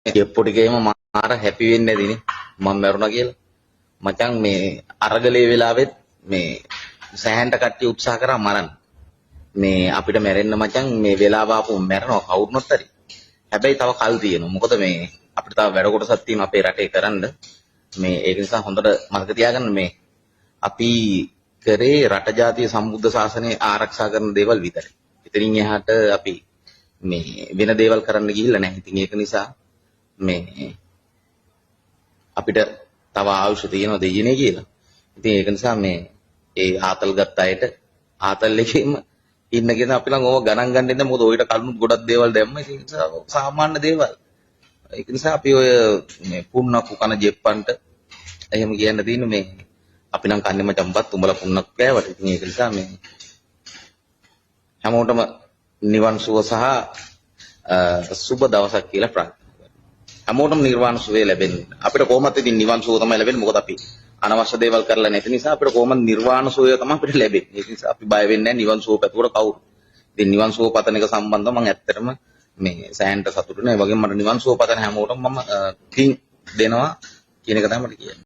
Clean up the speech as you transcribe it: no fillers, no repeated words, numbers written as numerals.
එප්පොටි ගේම මාර හැපි වෙන්නේ නැදිනේ. මම මැරුණා කියලා. මචං මේ අරගලේ වෙලාවෙත් මේ සෑහෙන්ට කට්ටිය උත්සාහ කරා මරන්න. මේ අපිට මැරෙන්න මචං මේ වෙලාව ආපු මැරෙනවා කවුරුනොත් හරි. හැබැයි තව කල් තියෙනවා. මොකද මේ අපිට තව වැඩ කොටසක් තියෙනවා අපේ රටේ කරන්න. මේ ඒක නිසා හොඳට මතක තියාගන්න මේ අපි කරේ රට ජාතිය සම්බුද්ධ ශාසනය ආරක්ෂා කරන දේවල් විතරයි. ඉතින් එහාට අපි මේ වෙන දේවල් කරන්න ගිහිල්ලා නැහැ. ඉතින් ඒක නිසා මේ අපිට තව ආයුෂ තියෙනවා දෙයියනේ කියලා. ඉතින් ඒක නිසා මේ ඒ ආතල් ගත්ත අයට ආතල් එකෙම ඉන්න කියන අපි නම් ඕව ගණන් ගන්න ඉන්න මොකද ඔයිට කලින් ගොඩක් දේවල් දැම්ම. ඉතින් ඒ නිසා සාමාන්‍ය දේවල්. ඒක නිසා අපි ඔය මේ පුන්නක්කු කන ජෙප්පන්ට එහෙම කියන්න තියෙන්නේ මේ අපි නම් කන්නේ මචංපත් උඹලා පුන්නක් කෑවට. ඉතින් ඒක නිසා මේ හැමෝටම නිවන් සුව සහ සුබ දවසක් කියලා ප්‍රාර්ථනා කරනවා. හැමෝටම නිර්වාණ සුවය ලැබෙන්නේ. අපිට කොහොමද ඉතින් නිවන් සුව තමයි ලැබෙන්නේ. මොකද අපි අනවශ්‍ය දේවල් කරලා නැති නිසා අපිට කොහොමද නිර්වාණ සුවය තමයි අපිට ලැබෙන්නේ. ඒ නිසා අපි බය වෙන්නේ නැහැ නිවන් සුව පැතුවට කවුරු. ඉතින් නිවන් සුව පතන එක සම්බන්ධව මම ඇත්තටම මේ සෑහෙන්ට සතුටු වෙනවා. ඒ වගේම මට නිවන් සුව පතන හැමෝටම මම පින් දෙනවා කියන එක තමයි මට කියන්නේ.